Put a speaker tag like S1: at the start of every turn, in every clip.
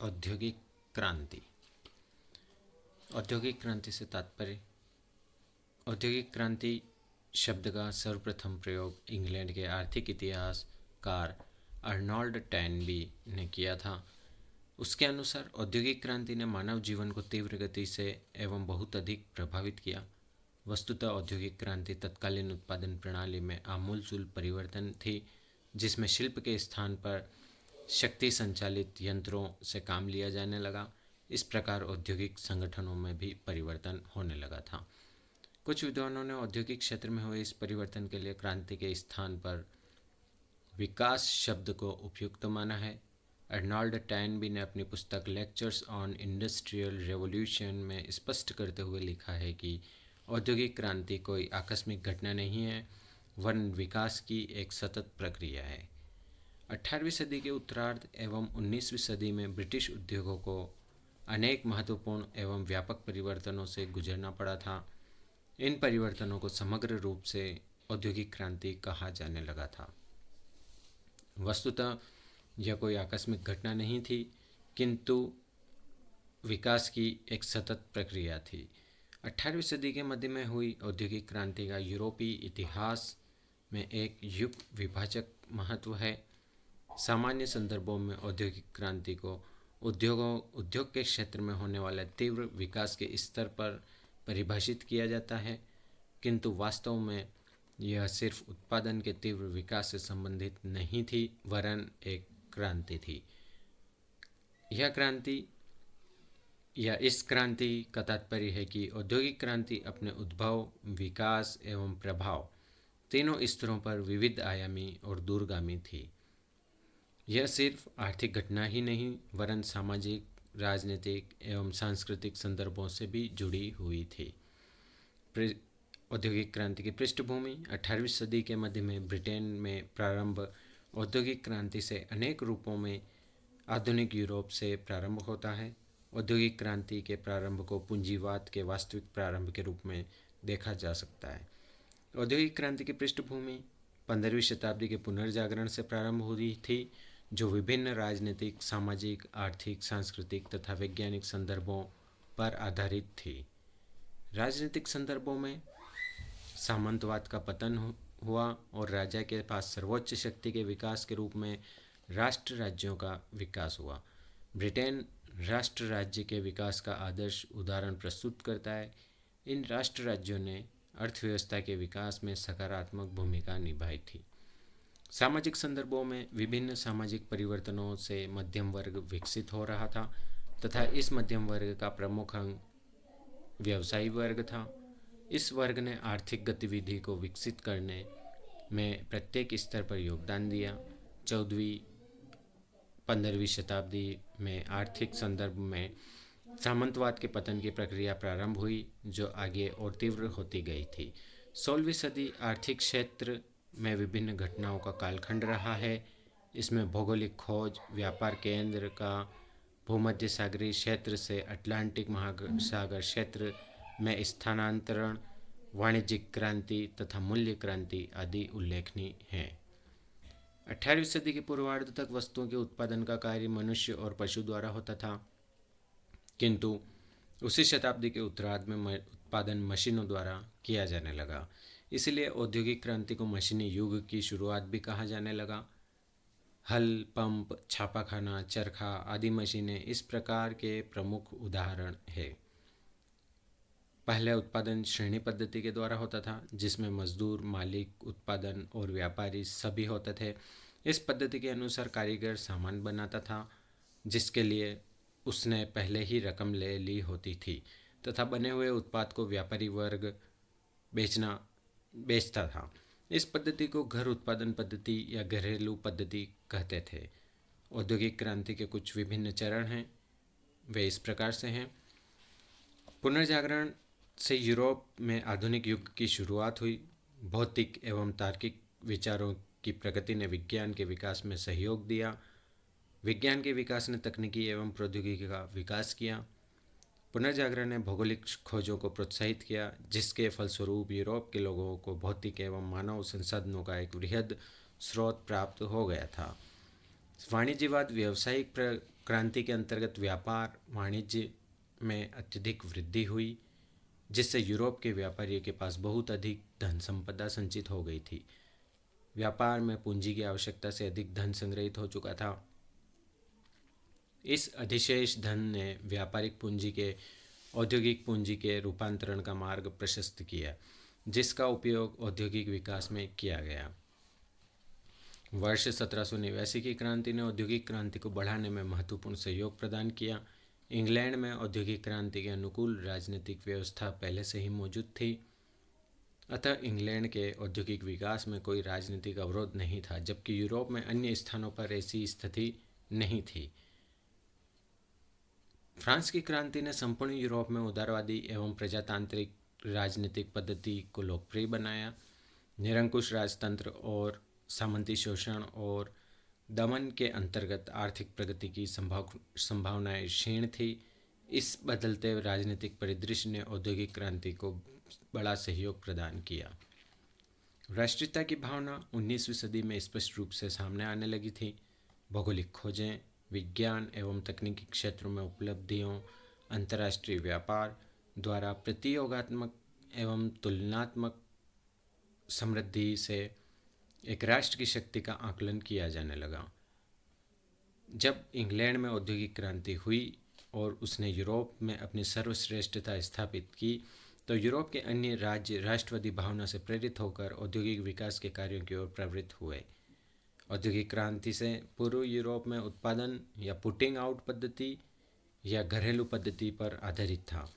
S1: औद्योगिक क्रांति। औद्योगिक क्रांति से तात्पर्य। औद्योगिक क्रांति शब्द का सर्वप्रथम प्रयोग इंग्लैंड के आर्थिक इतिहासकार अर्नोल्ड टैनबी ने किया था। उसके अनुसार औद्योगिक क्रांति ने मानव जीवन को तीव्र गति से एवं बहुत अधिक प्रभावित किया। वस्तुतः औद्योगिक क्रांति तत्कालीन उत्पादन प्रणाली में आमूलचूल परिवर्तन थी, जिसमें शिल्प के स्थान पर शक्ति संचालित यंत्रों से काम लिया जाने लगा। इस प्रकार औद्योगिक संगठनों में भी परिवर्तन होने लगा था। कुछ विद्वानों ने औद्योगिक क्षेत्र में हुए इस परिवर्तन के लिए क्रांति के स्थान पर विकास शब्द को उपयुक्त माना है। अर्नोल्ड टैनबी ने अपनी पुस्तक लेक्चर्स ऑन इंडस्ट्रियल रेवोल्यूशन में स्पष्ट करते हुए लिखा है कि औद्योगिक क्रांति कोई आकस्मिक घटना नहीं है, वरन विकास की एक सतत प्रक्रिया है। 18वीं सदी के उत्तरार्ध एवं 19वीं सदी में ब्रिटिश उद्योगों को अनेक महत्वपूर्ण एवं व्यापक परिवर्तनों से गुजरना पड़ा था। इन परिवर्तनों को समग्र रूप से औद्योगिक क्रांति कहा जाने लगा था। वस्तुतः यह कोई आकस्मिक घटना नहीं थी, किंतु विकास की एक सतत प्रक्रिया थी। 18वीं सदी के मध्य में हुई औद्योगिक क्रांति का यूरोपीय इतिहास में एक युग विभाजक महत्व है। सामान्य संदर्भों में औद्योगिक क्रांति को उद्योग के क्षेत्र में होने वाले तीव्र विकास के स्तर पर परिभाषित किया जाता है, किंतु वास्तव में यह सिर्फ उत्पादन के तीव्र विकास से संबंधित नहीं थी, वरन एक क्रांति थी। इस क्रांति का तात्पर्य है कि औद्योगिक क्रांति अपने उद्भव, विकास एवं प्रभाव तीनों स्तरों पर विविध आयामी और दूरगामी थी। यह सिर्फ आर्थिक घटना ही नहीं, वरन सामाजिक, राजनीतिक एवं सांस्कृतिक संदर्भों से भी जुड़ी हुई थी। औद्योगिक क्रांति की पृष्ठभूमि। 18वीं सदी के मध्य में ब्रिटेन में प्रारंभ औद्योगिक क्रांति से अनेक रूपों में आधुनिक यूरोप से प्रारंभ होता है। औद्योगिक क्रांति के प्रारंभ को पूंजीवाद के वास्तविक प्रारंभ के रूप में देखा जा सकता है। औद्योगिक क्रांति की पृष्ठभूमि 15वीं शताब्दी के पुनर्जागरण से प्रारंभ हुई थी, जो विभिन्न राजनीतिक, सामाजिक, आर्थिक, सांस्कृतिक तथा वैज्ञानिक संदर्भों पर आधारित थी। राजनीतिक संदर्भों में सामंतवाद का पतन हुआ और राजा के पास सर्वोच्च शक्ति के विकास के रूप में राष्ट्र राज्यों का विकास हुआ। ब्रिटेन राष्ट्र राज्य के विकास का आदर्श उदाहरण प्रस्तुत करता है। इन राष्ट्र राज्यों ने अर्थव्यवस्था के विकास में सकारात्मक भूमिका निभाई थी। सामाजिक संदर्भों में विभिन्न सामाजिक परिवर्तनों से मध्यम वर्ग विकसित हो रहा था तथा इस मध्यम वर्ग का प्रमुख अंग व्यवसायी वर्ग था। इस वर्ग ने आर्थिक गतिविधि को विकसित करने में प्रत्येक स्तर पर योगदान दिया। 14वीं-15वीं शताब्दी में आर्थिक संदर्भ में सामंतवाद के पतन की प्रक्रिया प्रारंभ हुई, जो आगे और तीव्र होती गई थी। 16वीं सदी आर्थिक क्षेत्र में विभिन्न घटनाओं का कालखंड रहा है। इसमें भौगोलिक खोज, व्यापार केंद्र का भूमध्य सागरीय क्षेत्र से अटलांटिक महासागर क्षेत्र में स्थानांतरण, वाणिज्यिक क्रांति तथा मूल्य क्रांति आदि उल्लेखनीय हैं। 18वीं सदी के पूर्वार्ध तक वस्तुओं के उत्पादन का कार्य मनुष्य और पशु द्वारा होता था, किंतु उसी शताब्दी के उत्तरार्ध में उत्पादन मशीनों द्वारा किया जाने लगा। इसलिए औद्योगिक क्रांति को मशीनी युग की शुरुआत भी कहा जाने लगा। हल, पंप, छापाखाना, चरखा आदि मशीनें इस प्रकार के प्रमुख उदाहरण हैं। पहले उत्पादन श्रेणी पद्धति के द्वारा होता था, जिसमें मजदूर, मालिक, उत्पादन और व्यापारी सभी होते थे। इस पद्धति के अनुसार कारीगर सामान बनाता था, जिसके लिए उसने पहले ही रकम ले ली होती थी तथा बने हुए उत्पाद को व्यापारी वर्ग बेचता था। इस पद्धति को घर उत्पादन पद्धति या घरेलू पद्धति कहते थे। औद्योगिक क्रांति के कुछ विभिन्न चरण हैं, वे इस प्रकार से हैं। पुनर्जागरण से यूरोप में आधुनिक युग की शुरुआत हुई। भौतिक एवं तार्किक विचारों की प्रगति ने विज्ञान के विकास में सहयोग दिया। विज्ञान के विकास ने तकनीकी एवं प्रौद्योगिकी का विकास किया। पुनर्जागरण ने भौगोलिक खोजों को प्रोत्साहित किया, जिसके फलस्वरूप यूरोप के लोगों को भौतिक एवं मानव संसाधनों का एक वृहद स्रोत प्राप्त हो गया था। वाणिज्यवाद व्यावसायिक क्रांति के अंतर्गत व्यापार वाणिज्य में अत्यधिक वृद्धि हुई, जिससे यूरोप के व्यापारियों के पास बहुत अधिक धन संपदा संचित हो गई थी। व्यापार में पूंजी की आवश्यकता से अधिक धन संग्रहित हो चुका था। इस अधिशेष धन ने व्यापारिक पूंजी के औद्योगिक पूंजी के रूपांतरण का मार्ग प्रशस्त किया, जिसका उपयोग औद्योगिक विकास में किया गया। वर्ष 1789 की क्रांति ने औद्योगिक क्रांति को बढ़ाने में महत्वपूर्ण सहयोग प्रदान किया। इंग्लैंड में औद्योगिक क्रांति के अनुकूल राजनीतिक व्यवस्था पहले से ही मौजूद थी, अतः इंग्लैंड के औद्योगिक विकास में कोई राजनीतिक अवरोध नहीं था, जबकि यूरोप में अन्य स्थानों पर ऐसी स्थिति नहीं थी। फ्रांस की क्रांति ने संपूर्ण यूरोप में उदारवादी एवं प्रजातांत्रिक राजनीतिक पद्धति को लोकप्रिय बनाया। निरंकुश राजतंत्र और सामंती शोषण और दमन के अंतर्गत आर्थिक प्रगति की संभावनाएं क्षीण थी। इस बदलते राजनीतिक परिदृश्य ने औद्योगिक क्रांति को बड़ा सहयोग प्रदान किया। राष्ट्रीयता की भावना 19वीं सदी में स्पष्ट रूप से सामने आने लगी थी। भौगोलिक खोजें, विज्ञान एवं तकनीकी क्षेत्रों में उपलब्धियों, अंतर्राष्ट्रीय व्यापार द्वारा प्रतियोगात्मक एवं तुलनात्मक समृद्धि से एक राष्ट्र की शक्ति का आकलन किया जाने लगा। जब इंग्लैंड में औद्योगिक क्रांति हुई और उसने यूरोप में अपनी सर्वश्रेष्ठता स्थापित की, तो यूरोप के अन्य राज्य राष्ट्रवादी भावना से प्रेरित होकर औद्योगिक विकास के कार्यों की ओर प्रवृत्त हुए। औद्योगिक क्रांति से पूर्व यूरोप में उत्पादन या पुटिंग आउट पद्धति या घरेलू पद्धति पर आधारित था।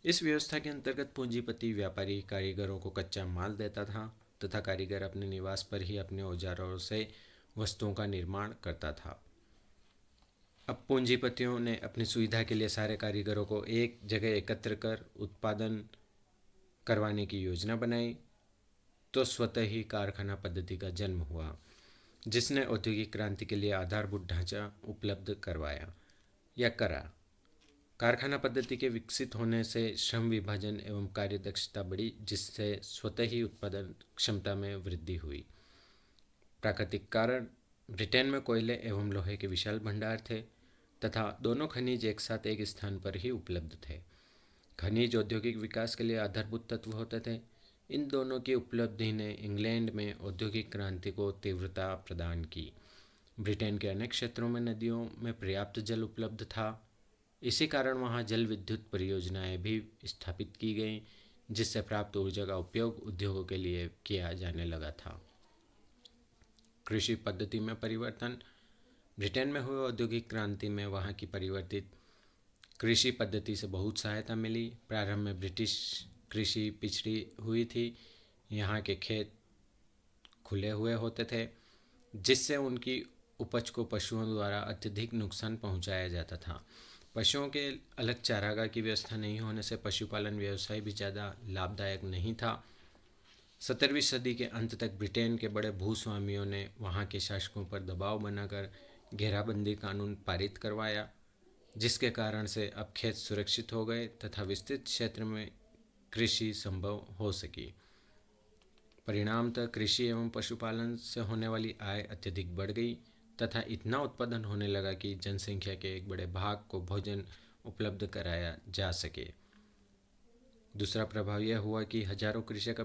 S1: इस व्यवस्था के अंतर्गत पूंजीपति व्यापारी कारीगरों को कच्चा माल देता था तथा कारीगर अपने निवास पर ही अपने औजारों से वस्तुओं का निर्माण करता था। अब पूंजीपतियों ने अपनी सुविधा के लिए सारे कारीगरों को एक जगह एकत्र कर उत्पादन करवाने की योजना बनाई, तो स्वतः ही कारखाना पद्धति का जन्म हुआ, जिसने औद्योगिक क्रांति के लिए आधारभूत ढांचा उपलब्ध करवाया या करा। कारखाना पद्धति के विकसित होने से श्रम विभाजन एवं कार्यदक्षता बढ़ी, जिससे स्वतः ही उत्पादन क्षमता में वृद्धि हुई। प्राकृतिक कारण, ब्रिटेन में कोयले एवं लोहे के विशाल भंडार थे तथा दोनों खनिज एक साथ एक स्थान पर ही उपलब्ध थे। खनिज औद्योगिक विकास के लिए आधारभूत तत्व होते थे। इन दोनों की उपलब्धि ने इंग्लैंड में औद्योगिक क्रांति को तीव्रता प्रदान की। ब्रिटेन के अनेक क्षेत्रों में नदियों में पर्याप्त जल उपलब्ध था। इसी कारण वहां जल विद्युत परियोजनाएं भी स्थापित की गईं, जिससे प्राप्त ऊर्जा का उपयोग उद्योगों के लिए किया जाने लगा था। कृषि पद्धति में परिवर्तन। ब्रिटेन में हुए औद्योगिक क्रांति में वहां की परिवर्तित कृषि पद्धति से बहुत सहायता मिली। प्रारंभ में ब्रिटिश कृषि पिछड़ी हुई थी। यहाँ के खेत खुले हुए होते थे, जिससे उनकी उपज को पशुओं द्वारा अत्यधिक नुकसान पहुंचाया जाता था। पशुओं के अलग चारागाह की व्यवस्था नहीं होने से पशुपालन व्यवसाय भी ज़्यादा लाभदायक नहीं था। 17वीं सदी के अंत तक ब्रिटेन के बड़े भूस्वामियों ने वहाँ के शासकों पर दबाव बनाकर घेराबंदी कानून पारित करवाया, जिसके कारण से अब खेत सुरक्षित हो गए तथा विस्तृत क्षेत्र में कृषि संभव हो सकी। परिणामतः कृषि एवं पशुपालन से होने वाली आय अत्यधिक बढ़ गई तथा इतना उत्पादन होने लगा कि जनसंख्या के एक बड़े भाग को भोजन उपलब्ध कराया जा सके। दूसरा प्रभाव यह हुआ कि हजारों कृषक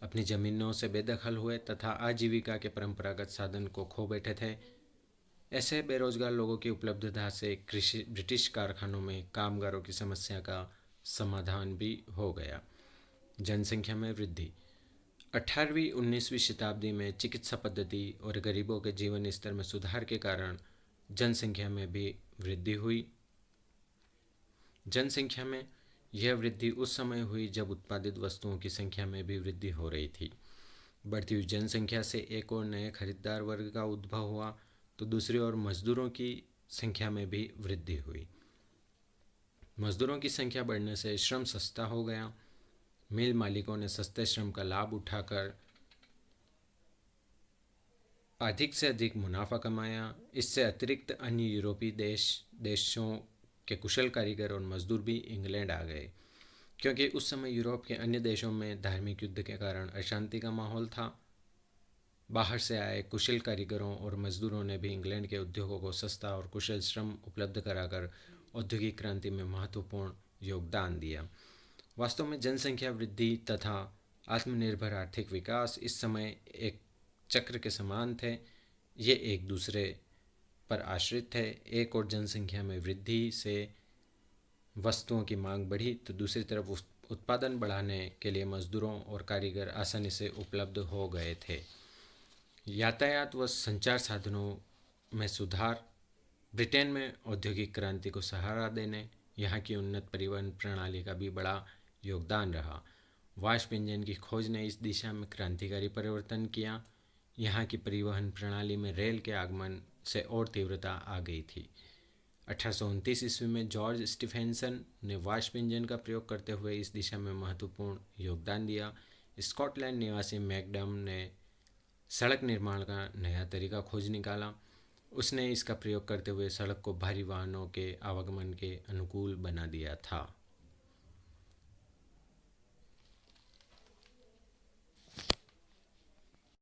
S1: अपनी जमीनों से बेदखल हुए तथा आजीविका के परंपरागत साधन को खो बैठे थे। ऐसे बेरोजगार लोगों की उपलब्धता से ब्रिटिश कारखानों में कामगारों की समस्या का समाधान भी हो गया। जनसंख्या में वृद्धि। 18वीं 19वीं शताब्दी में चिकित्सा पद्धति और गरीबों के जीवन स्तर में सुधार के कारण जनसंख्या में भी वृद्धि हुई। जनसंख्या में यह वृद्धि उस समय हुई जब उत्पादित वस्तुओं की संख्या में भी वृद्धि हो रही थी। बढ़ती हुई जनसंख्या से एक और नए खरीदार वर्ग का उद्भव हुआ, तो दूसरी ओर मजदूरों की संख्या में भी वृद्धि हुई। मजदूरों की संख्या बढ़ने से श्रम सस्ता हो गया। मिल मालिकों ने सस्ते श्रम का लाभ उठाकर अधिक से अधिक मुनाफा कमाया। इससे अतिरिक्त अन्य यूरोपीय देशों के कुशल कारीगर और मजदूर भी इंग्लैंड आ गए, क्योंकि उस समय यूरोप के अन्य देशों में धार्मिक युद्ध के कारण अशांति का माहौल था। बाहर से आए कुशल कारीगरों और मजदूरों ने भी इंग्लैंड के उद्योगों को सस्ता और कुशल श्रम उपलब्ध कराकर औद्योगिक क्रांति में महत्वपूर्ण योगदान दिया। वास्तव में जनसंख्या वृद्धि तथा आत्मनिर्भर आर्थिक विकास इस समय एक चक्र के समान थे। ये एक दूसरे पर आश्रित थे। एक और जनसंख्या में वृद्धि से वस्तुओं की मांग बढ़ी तो दूसरी तरफ उत्पादन बढ़ाने के लिए मजदूरों और कारीगर आसानी से उपलब्ध हो गए थे। यातायात व संचार साधनों में सुधार। ब्रिटेन में औद्योगिक क्रांति को सहारा देने यहाँ की उन्नत परिवहन प्रणाली का भी बड़ा योगदान रहा। वाष्प इंजन की खोज ने इस दिशा में क्रांतिकारी परिवर्तन किया। यहाँ की परिवहन प्रणाली में रेल के आगमन से और तीव्रता आ गई थी। 1829 ईस्वी में जॉर्ज स्टीफेंसन ने वाष्प इंजन का प्रयोग करते हुए इस दिशा में महत्वपूर्ण योगदान दिया। स्कॉटलैंड निवासी मैकडम ने सड़क निर्माण का नया तरीका खोज निकाला। उसने इसका प्रयोग करते हुए सड़क को भारी वाहनों के आवागमन के अनुकूल बना दिया था।